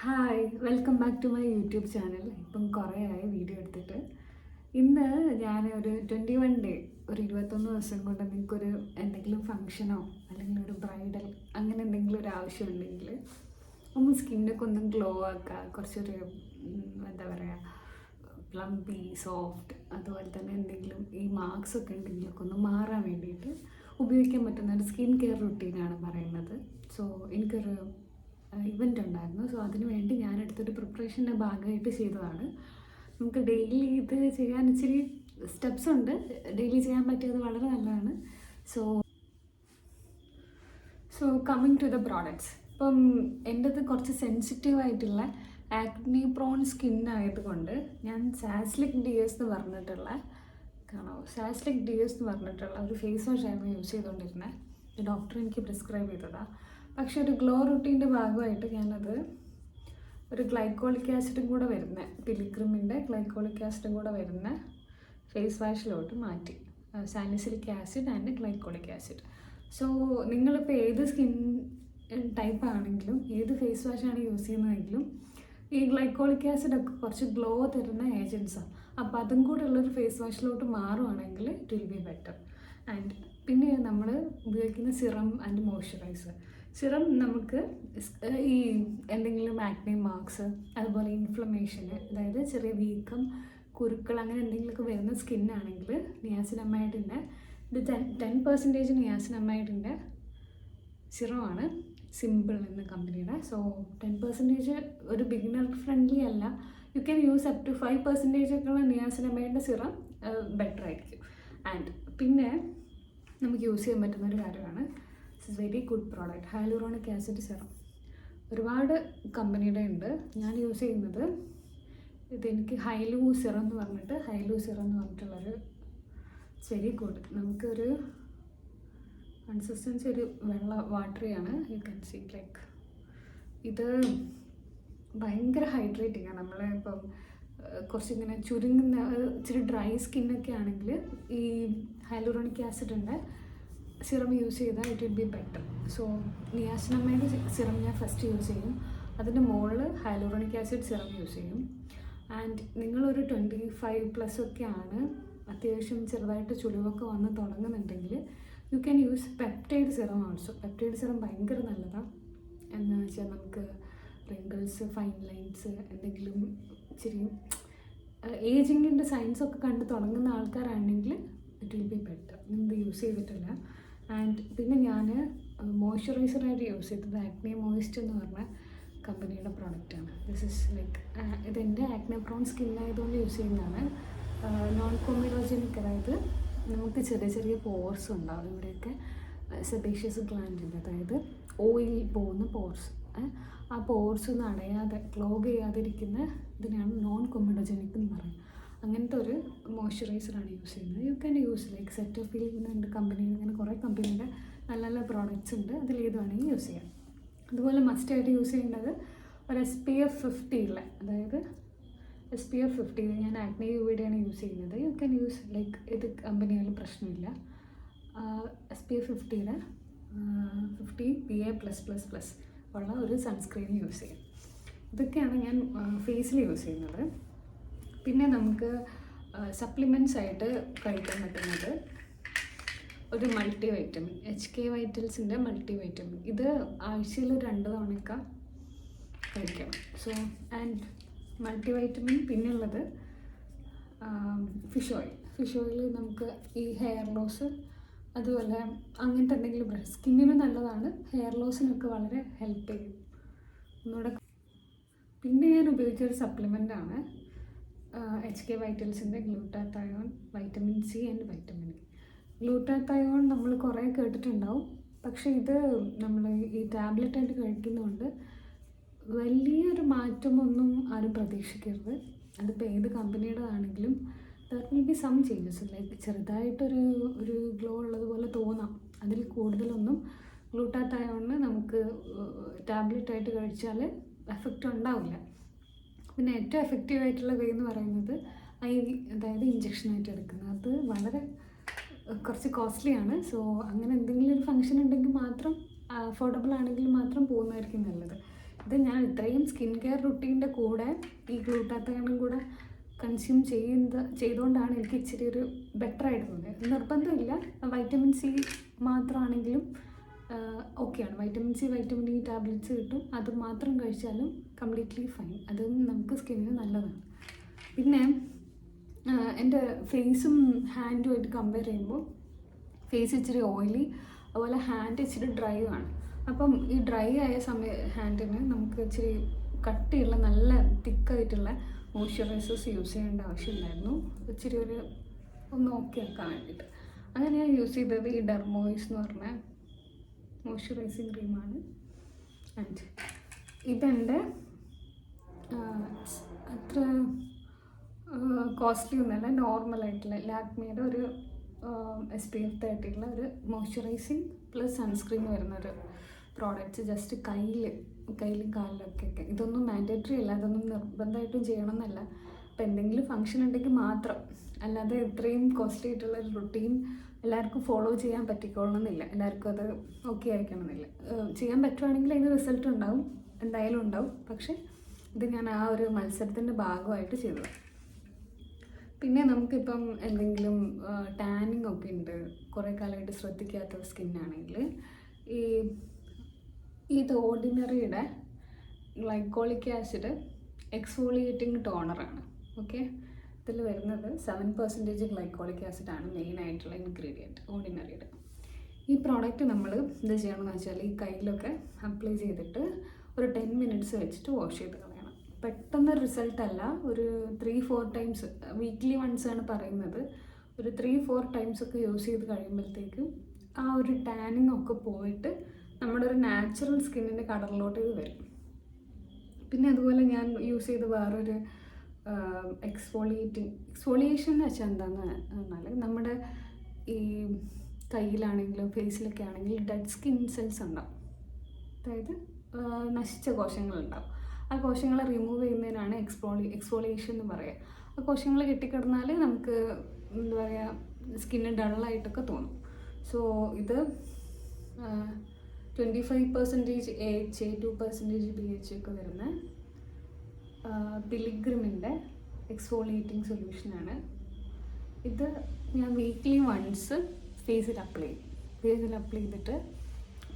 Hi welcome back to my YouTube channel. ഇപ്പം കുറേ ആയി വീഡിയോ എടുത്തിട്ട്. ഇന്ന് ഞാൻ ഒരു 21 ഡേ, ഒരു 21 ദിവസം കൊണ്ട് നിങ്ങൾക്കൊരു എന്തെങ്കിലും ഫങ്ഷനോ അല്ലെങ്കിൽ ഒരു ബ്രൈഡൽ അങ്ങനെ എന്തെങ്കിലും ഒരു ആവശ്യമുണ്ടെങ്കിൽ ഒന്ന് സ്കിന്നൊക്കെ ഒന്ന് ഗ്ലോ ആക്കുക, കുറച്ചൊരു എന്താ പറയുക, പ്ലംപി സോഫ്റ്റ്, അതുപോലെ തന്നെ എന്തെങ്കിലും ഈ മാർക്സ് ഒക്കെ ഉണ്ടെങ്കിലൊക്കെ ഒന്ന് മാറാൻ വേണ്ടിയിട്ട് ഉപയോഗിക്കാൻ പറ്റുന്ന ഒരു സ്കിൻ കെയർ റുട്ടീനാണ് പറയുന്നത്. സോ എനിക്കൊരു ഇവൻ്റ് ഉണ്ടായിരുന്നു. സോ അതിന് വേണ്ടി ഞാനെടുത്തൊരു പ്രിപ്പറേഷൻ്റെ ഭാഗമായിട്ട് ചെയ്തതാണ്. നമുക്ക് ഡെയിലി ഇത് ചെയ്യാൻ ഇച്ചിരി സ്റ്റെപ്സ് ഉണ്ട്. ഡെയിലി ചെയ്യാൻ പറ്റിയത് വളരെ നല്ലതാണ്. So so coming to the products. ഇപ്പം എൻ്റെത് കുറച്ച് സെൻസിറ്റീവ് ആയിട്ടുള്ള ആക്നി പ്രോൺ സ്കിൻ ആയതുകൊണ്ട് ഞാൻ സാസ്ലിക് ഡിയേഴ്സ് എന്ന് പറഞ്ഞിട്ടുള്ള സാസ്ലിക് ഡിയേഴ്സ് എന്ന് പറഞ്ഞിട്ടുള്ള ഒരു ഫേസ് വാഷ് ആയിരുന്നു യൂസ് ചെയ്തുകൊണ്ടിരുന്നത്. ഡോക്ടർ എനിക്ക് പ്രിസ്ക്രൈബ് ചെയ്തതാണ്. പക്ഷേ ഒരു ഗ്ലോ റുട്ടീൻ്റെ ഭാഗമായിട്ട് ഞാനത് ഒരു ഗ്ലൈക്കോളിക് ആസിഡും കൂടെ വരുന്ന പിലിഗ്രിമിൻ്റെ ഗ്ലൈക്കോളിക് ആസിഡും കൂടെ വരുന്ന ഫേസ് വാഷിലോട്ട് മാറ്റി. Salicylic acid and glycolic acid. So നിങ്ങളിപ്പോൾ ഏത് സ്കിൻ ടൈപ്പ് ആണെങ്കിലും ഏത് ഫേസ് വാഷാണ് യൂസ് ചെയ്യുന്നതെങ്കിലും ഈ ഗ്ലൈക്കോളിക് ആസിഡൊക്കെ കുറച്ച് ഗ്ലോ തരുന്ന ഏജൻസാണ്. അപ്പോൾ അതും കൂടെ ഉള്ളൊരു ഫേസ് വാഷിലോട്ട് മാറുവാണെങ്കിൽ it will be better. And പിന്നെ നമ്മൾ ഉപയോഗിക്കുന്ന സിറം ആൻഡ് മോയ്സ്ചറൈസർ. സിറം നമുക്ക് ഈ എന്തെങ്കിലും ആക്നെ മാർക്സ്, അതുപോലെ ഇൻഫ്ലമേഷന്, അതായത് ചെറിയ വീക്കം, കുരുക്കൾ അങ്ങനെ എന്തെങ്കിലുമൊക്കെ വരുന്ന സ്കിന്നാണെങ്കിൽ നിയാസിനമൈഡിൻ്റെ ഇത് 10% നിയാസിനമൈഡിൻ്റെ സിറമാണ് സിമ്പിൾ എന്ന കമ്പനിയുടെ. സോ 10% ഒരു ബിഗിനർ ഫ്രണ്ട്ലി അല്ല. You can use up to 5% ഒക്കെയുള്ള നിയാസിനമൈഡിൻ്റെ സിറം ബെറ്റർ ആയിരിക്കും. ആൻഡ് പിന്നെ നമുക്ക് യൂസ് ചെയ്യാൻ പറ്റുന്ന ഒരു കാര്യമാണ്, it's very good product, hyaluronic acid serum. ഒരുപാട് കമ്പനിയുടെ ഉണ്ട്. ഞാൻ യൂസ് ചെയ്യുന്നത് ഇതെനിക്ക് ഹൈലൂ സിറം എന്ന് പറഞ്ഞിട്ടുള്ളൊരു ഇറ്റ്സ് വെരി ഗുഡ്. നമുക്കൊരു കൺസിസ്റ്റൻസി ഒരു വാട്ടറിയാണ്. യു ക്യാൻ സീ ലൈക്ക് ഇത് ഭയങ്കര ഹൈഡ്രേറ്റിംഗ് ആണ്. നമ്മൾ ഇപ്പം കുറച്ചിങ്ങനെ ചുരുങ്ങുന്ന ഇച്ചിരി ഡ്രൈ സ്കിന്നൊക്കെ ആണെങ്കിൽ ഈ ഹൈലൂറോണിക് ആസിഡിൻ്റെ സിറം യൂസ് ചെയ്താൽ it will be better. So niacinamide serum ഞാൻ ഫസ്റ്റ് യൂസ് ചെയ്യും. അതിൻ്റെ മുകളിൽ ഹൈലൂറോണിക് ആസിഡ് സിറം യൂസ് ചെയ്യും. ആൻഡ് നിങ്ങളൊരു 25+ ഒക്കെയാണ്, അത്യാവശ്യം ചെറുതായിട്ട് ചുളിവൊക്കെ വന്ന് തുടങ്ങുന്നുണ്ടെങ്കിൽ you can use peptide serum also. Peptide serum ഭയങ്കര നല്ലതാണ്. എന്ന് വെച്ചാൽ നമുക്ക് റിങ്കിൾസ്, ഫൈൻ ലൈൻസ്, എന്തെങ്കിലും ഇച്ചിരി ഏജിങ്ങിൻ്റെ സൈൻസൊക്കെ കണ്ട് തുടങ്ങുന്ന ആൾക്കാരാണെങ്കിൽ ഇറ്റ് വിൽ ബി ബെറ്റർ. ഇത് യൂസ് ചെയ്തിട്ടില്ല. ആൻഡ് പിന്നെ ഞാൻ മോയ്സ്ചറൈസറായിട്ട് യൂസ് ചെയ്തത് ആക്നെ മോയിസ്റ്റ് എന്ന് പറഞ്ഞ കമ്പനിയുടെ പ്രോഡക്റ്റാണ്. ദിസ് ഇസ് ലൈക്ക് ഇതെൻ്റെ ആക്നെ പ്രോൺ സ്കിന്നായതുകൊണ്ട് യൂസ് ചെയ്യുന്നതാണ്. നോൺ കൊമിഡോജനിക്, അതായത് നമുക്ക് ചെറിയ ചെറിയ പോർസ് ഉണ്ടാവും ഇവിടെയൊക്കെ, സെബേഷ്യസ് ഗ്ലാൻഡിൻ്റെ, അതായത് ഓയിൽ പോകുന്ന പോർസ്. ആ പോർസ് ഒന്നും അടയാതെ ക്ലോഗ് ചെയ്യാതിരിക്കുന്ന ഇതിനാണ് നോൺ കൊമിഡോജനിക് എന്ന് പറയുന്നത്. അങ്ങനത്തെ ഒരു മോയ്സ്ചറൈസറാണ് യൂസ് ചെയ്യുന്നത്. യു ക്യാൻ യൂസ് ലൈക്ക് സെറ്റോഫിൽ എന്നുണ്ട് കമ്പനി, അങ്ങനെ കുറേ കമ്പനിയുടെ നല്ല നല്ല പ്രോഡക്റ്റ്സ് ഉണ്ട്. അതിലേത് വേണമെങ്കിൽ യൂസ് ചെയ്യാം. അതുപോലെ മസ്റ്റായിട്ട് യൂസ് ചെയ്യേണ്ടത് ഒരു SPF 50 ഉള്ള, അതായത് SPF 50. ഞാൻ ആക്നെ യുവിയുടെയാണ് യൂസ് ചെയ്യുന്നത്. യു ക്യാൻ യൂസ് ലൈക്ക് ഏത് കമ്പനിയായാലും പ്രശ്നമില്ല. SPF 50യുടെ 50 PA+++ ഉള്ള ഒരു സൺസ്ക്രീൻ യൂസ് ചെയ്യും. ഇതൊക്കെയാണ് ഞാൻ ഫേസിൽ യൂസ് ചെയ്യുന്നത്. പിന്നെ നമുക്ക് സപ്ലിമെൻറ്റ്സ് ആയിട്ട് കഴിക്കാൻ പറ്റുന്നത് ഒരു മൾട്ടി വൈറ്റമിൻ, HK വൈറ്റൽസിൻ്റെ മൾട്ടി വൈറ്റമിൻ. ഇത് ആഴ്ചയിൽ 2 തവണയൊക്കെ കഴിക്കണം. So and multi vitamin. പിന്നെയുള്ളത് ഫിഷ് ഓയിൽ നമുക്ക് ഈ ഹെയർ ലോസ്, അതുപോലെ അങ്ങനത്തെ എന്തെങ്കിലും സ്കിന്നിന് നല്ലതാണ്, ഹെയർ ലോസിനൊക്കെ വളരെ ഹെൽപ്പ് ചെയ്യും ഒന്നുകൂടെ. പിന്നെ ഞാൻ ഉപയോഗിച്ചൊരു സപ്ലിമെൻ്റാണ് HK വൈറ്റൽസിൻ്റെ glutathione, vitamin C and vitamin E. Glutathione നമ്മൾ കുറേ കേട്ടിട്ടുണ്ടാവും. പക്ഷേ ഇത് നമ്മൾ ഈ ടാബ്ലറ്റായിട്ട് കഴിക്കുന്നതുകൊണ്ട് വലിയൊരു മാറ്റമൊന്നും ആരും പ്രതീക്ഷിക്കരുത്. അതിപ്പോൾ ഏത് കമ്പനിയുടേതാണെങ്കിലും that will be some changes. Like ചെറുതായിട്ടൊരു ഗ്ലോ ഉള്ളതുപോലെ തോന്നാം. അതിൽ കൂടുതലൊന്നും ഗ്ലൂട്ടാത്തയോണിന് നമുക്ക് ടാബ്ലറ്റായിട്ട് കഴിച്ചാൽ എഫക്റ്റ് ഉണ്ടാവില്ല. പിന്നെ ഏറ്റവും എഫക്റ്റീവ് ആയിട്ടുള്ള വേ എന്ന് പറയുന്നത് IV, അതായത് ഇഞ്ചക്ഷനായിട്ട് എടുക്കുന്നത്. അത് വളരെ കുറച്ച് കോസ്റ്റ്ലിയാണ്. സോ അങ്ങനെ എന്തെങ്കിലും ഒരു ഫംഗ്ഷൻ ഉണ്ടെങ്കിൽ മാത്രം, അഫോർഡബിൾ ആണെങ്കിൽ മാത്രം പോകുന്നതായിരിക്കും നല്ലത്. ഇത് ഞാൻ ഇത്രയും സ്കിൻ കെയർ റുട്ടീൻ്റെ കൂടെ ഈ ഗ്ലൂട്ടാത്തയോണും കൂടെ കൺസ്യൂം ചെയ്തുകൊണ്ടാണ് എനിക്ക് ഇച്ചിരി ഒരു ബെറ്റർ ആയിട്ട് തോന്നിയത്. നിർബന്ധമില്ല, വൈറ്റമിൻ സി മാത്രമാണെങ്കിലും ഓക്കെയാണ്. Vitamin C, vitamin E tablets കിട്ടും, അത് മാത്രം കഴിച്ചാലും കംപ്ലീറ്റ്ലി ഫൈൻ. അതും നമുക്ക് സ്കിന്നിന് നല്ലതാണ്. പിന്നെ എൻ്റെ ഫേസും ഹാൻഡുമായിട്ട് കമ്പയർ ചെയ്യുമ്പോൾ ഫേസ് ഇച്ചിരി ഓയിലി, അതുപോലെ ഹാൻഡ് ഇച്ചിരി ഡ്രൈ ആണ്. അപ്പം ഈ ഡ്രൈ ആയ ഹാൻഡിന് നമുക്ക് ഇച്ചിരി കട്ടിയുള്ള നല്ല തിക്കായിട്ടുള്ള മോയ്സ്ചറൈസേഴ്സ് യൂസ് ചെയ്യേണ്ട ആവശ്യമില്ലായിരുന്നു, ഇച്ചിരി ഒന്ന് ഓക്കെ ആക്കാൻ വേണ്ടിയിട്ട്. അങ്ങനെ ഞാൻ യൂസ് ചെയ്തത് ഈ ഡെർമോയിസ് എന്ന് പറഞ്ഞ മോയ്സ്ചറൈസിങ് ക്രീമാണ്. ആൻഡ് ഇതെൻ്റെ അത്ര കോസ്റ്റ്ലി ഒന്നുമല്ല, നോർമലായിട്ടുള്ള ലാക്മിയുടെ ഒരു SPF 30 ഉള്ള ഒരു മോയ്സ്ചറൈസിങ് പ്ലസ് സൺസ്ക്രീൻ വരുന്നൊരു പ്രോഡക്റ്റ്സ്. ജസ്റ്റ് കയ്യിലും കാലിലൊക്കെ. ഇതൊന്നും മാൻഡേറ്ററി അല്ല, ഇതൊന്നും നിർബന്ധമായിട്ടും ചെയ്യണം എന്നല്ല. അപ്പോൾ എന്തെങ്കിലും ഫങ്ഷൻ ഉണ്ടെങ്കിൽ മാത്രം, അല്ലാതെ ഇത്രയും കോസ്റ്റ്ലി ആയിട്ടുള്ള ഒരു റുട്ടീൻ എല്ലാവർക്കും ഫോളോ ചെയ്യാൻ പറ്റിക്കൊള്ളണമെന്നില്ല, എല്ലാവർക്കും അത് ഓക്കെ ആയിരിക്കണമെന്നില്ല. ചെയ്യാൻ പറ്റുവാണെങ്കിൽ അതിന് റിസൾട്ട് ഉണ്ടാവും, എന്തായാലും ഉണ്ടാവും. പക്ഷേ ഇത് ഞാൻ ആ ഒരു മത്സരത്തിൻ്റെ ഭാഗമായിട്ട് ചെയ്തതാണ്. പിന്നെ നമുക്കിപ്പം എന്തെങ്കിലും ടാനിങ് ഒക്കെ ഉണ്ട്, കുറേ കാലമായിട്ട് ശ്രദ്ധിക്കാത്ത സ്കിന്നാണെങ്കിൽ ഇത് ഓർഡിനറിയുടെ ഗ്ലൈക്കോളിക് ആസിഡ് എക്സ്ഫോളിയേറ്റിംഗ് ടോണറാണ്. ഓക്കെ, ഇതിൽ വരുന്നത് 7% ഗ്ലൈക്കോളിക് ആസിഡാണ് മെയിനായിട്ടുള്ള ഇൻഗ്രീഡിയൻറ്റ് ഓർഡിനറിയുടെ. ഈ പ്രോഡക്റ്റ് നമ്മൾ എന്ത് ചെയ്യണമെന്ന് വെച്ചാൽ ഈ കയ്യിലൊക്കെ അപ്ലൈ ചെയ്തിട്ട് ഒരു 10 മിനിറ്റ്സ് വെച്ചിട്ട് വാഷ് ചെയ്ത് കളയണം. പെട്ടെന്ന് റിസൾട്ട് അല്ല, ഒരു 3-4 ടൈംസ്, വീക്ക്ലി വൺസ് ആണ് പറയുന്നത്. ഒരു 3-4 ടൈംസ് ഒക്കെ യൂസ് ചെയ്ത് കഴിയുമ്പോഴത്തേക്കും ആ ഒരു ടാനിങ് ഒക്കെ പോയിട്ട് നമ്മുടെ ഒരു നാച്ചുറൽ സ്കിന്നിൻ്റെ കളറിലോട്ട് ഇത് വരും. പിന്നെ അതുപോലെ ഞാൻ യൂസ് ചെയ്ത് വേറൊരു എക്സ്ഫോളിയേഷൻ എന്ന് വെച്ചാൽ എന്താണെന്ന് പറഞ്ഞാൽ, നമ്മുടെ ഈ കയ്യിലാണെങ്കിലും ഫേസിലൊക്കെ ആണെങ്കിലും ഡെഡ് സ്കിൻ സെൽസ് ഉണ്ടാവും, അതായത് നശിച്ച കോശങ്ങളുണ്ടാവും. ആ കോശങ്ങളെ റിമൂവ് ചെയ്യുന്നതിനാണ് എക്സ്ഫോളിയേഷൻ എന്ന് പറയുക. ആ കോശങ്ങൾ കെട്ടിക്കിടന്നാൽ നമുക്ക് എന്താ പറയുക, സ്കിന്ന് ഡള്ളായിട്ടൊക്കെ തോന്നും. സോ ഇത് 25% AHA, 2% BHA ഒക്കെ വരുന്ന പിലിഗ്രിമിൻ്റെ എക്സ്ഫോളിയേറ്റിംഗ് സൊല്യൂഷനാണ്. ഇത് ഞാൻ വീക്ക്ലി വൺസ് ഫേസിൽ അപ്ലൈ ചെയ്തിട്ട്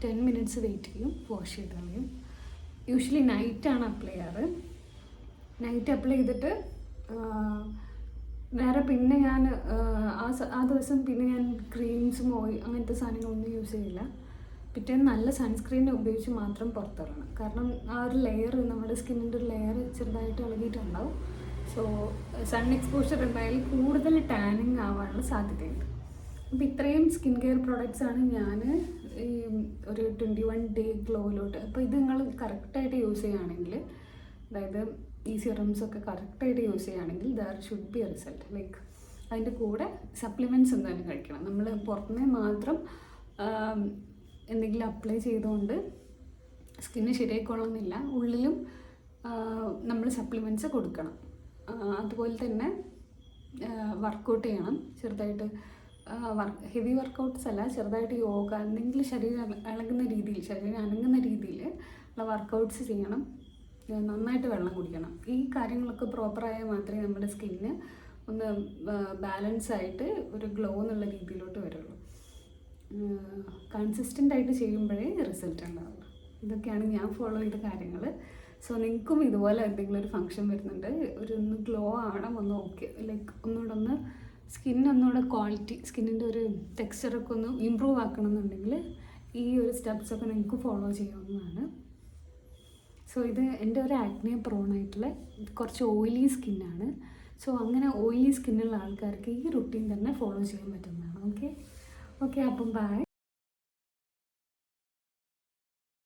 10 മിനിറ്റ്സ് വെയിറ്റ് ചെയ്യും, വാഷ് ചെയ്ത് കളയും. യൂഷ്വലി നൈറ്റാണ് അപ്ലൈ ചെയ്യാറ്. നൈറ്റ് അപ്ലൈ ചെയ്തിട്ട് വേറെ പിന്നെ ഞാൻ ആ ദിവസം പിന്നെ ഞാൻ ക്രീംസും അങ്ങനത്തെ സാധനങ്ങളൊന്നും യൂസ് ചെയ്യില്ല. പിറ്റേന്ന് നല്ല സൺസ്ക്രീൻ ഉപയോഗിച്ച് മാത്രം പുറത്തിറങ്ങണം. കാരണം ആ ഒരു ലെയർ, നമ്മുടെ സ്കിന്നിൻ്റെ ഒരു ലെയർ ചെറുതായിട്ട് ഇളകിയിട്ടുണ്ടാവും. സോ സൺ എക്സ്പോഷർ ഉണ്ടായാൽ കൂടുതൽ ടാനിങ് ആവാനുള്ള സാധ്യതയുണ്ട്. അപ്പോൾ ഇത്രയും സ്കിൻ കെയർ പ്രോഡക്റ്റ്സാണ് ഞാൻ ഈ ഒരു 21 ഡേ ഗ്ലോയിലോട്ട്. അപ്പോൾ ഇത് നിങ്ങൾ കറക്റ്റായിട്ട് യൂസ് ചെയ്യുകയാണെങ്കിൽ, അതായത് ഈ സിറംസൊക്കെ കറക്റ്റായിട്ട് യൂസ് ചെയ്യുകയാണെങ്കിൽ there should be A result. Like അതിൻ്റെ കൂടെ സപ്ലിമെൻറ്റ്സ് എന്തായാലും കഴിക്കണം. നമ്മൾ പുറത്തുനിന്ന് മാത്രം എന്തെങ്കിലും അപ്ലൈ ചെയ്തുകൊണ്ട് സ്കിന്ന് ശരിയായിക്കൊള്ളുന്നില്ല, ഉള്ളിലും നമ്മൾ സപ്ലിമെൻറ്റ്സ് കൊടുക്കണം. അതുപോലെ തന്നെ വർക്കൗട്ട് ചെയ്യണം ചെറുതായിട്ട്. ഹെവി വർക്കൗട്ട്സ് അല്ല, ചെറുതായിട്ട് യോഗ, എന്തെങ്കിലും ശരീരം അനങ്ങുന്ന രീതിയിൽ ഉള്ള വർക്കൗട്ട്സ് ചെയ്യണം. നന്നായിട്ട് വെള്ളം കുടിക്കണം. ഈ കാര്യങ്ങളൊക്കെ പ്രോപ്പറായാൽ മാത്രമേ നമ്മുടെ സ്കിന്ന് ഒന്ന് ബാലൻസ് ആയിട്ട് ഒരു ഗ്ലോ എന്നുള്ള രീതിയിലോട്ട് വരുള്ളൂ. കൺസിസ്റ്റൻ്റ് ആയിട്ട് ചെയ്യുമ്പോഴേ റിസൾട്ട് ഉണ്ടാവുള്ളൂ. ഇതൊക്കെയാണ് ഞാൻ ഫോളോ ചെയ്ത കാര്യങ്ങൾ. സോ നിങ്ങൾക്കും ഇതുപോലെ എന്തെങ്കിലും ഒരു ഫങ്ഷൻ വരുന്നുണ്ട്, ഒന്ന് ഗ്ലോ ആവണം, ഒന്ന് ഓക്കെ, ലൈക്ക് ഒന്നുകൂടെ സ്കിന്നൊന്നുകൂടെ ക്വാളിറ്റി, സ്കിന്നിൻ്റെ ഒരു ടെക്സ്ചറൊക്കെ ഒന്ന് ഇമ്പ്രൂവ് ആക്കണം എന്നുണ്ടെങ്കിൽ ഈ ഒരു സ്റ്റെപ്സൊക്കെ നിങ്ങൾക്ക് ഫോളോ ചെയ്യാവുന്നതാണ്. സോ ഇത് എൻ്റെ ഒരു ആക്നെ പ്രോണായിട്ടുള്ള കുറച്ച് ഓയിലി സ്കിന്നാണ്. സോ അങ്ങനെ ഓയിലി സ്കിന്നുള്ള ആൾക്കാർക്ക് ഈ റുട്ടീൻ തന്നെ ഫോളോ ചെയ്യാൻ പറ്റുന്നതാണ്. ഓക്കെ അപ്പം ബൈ.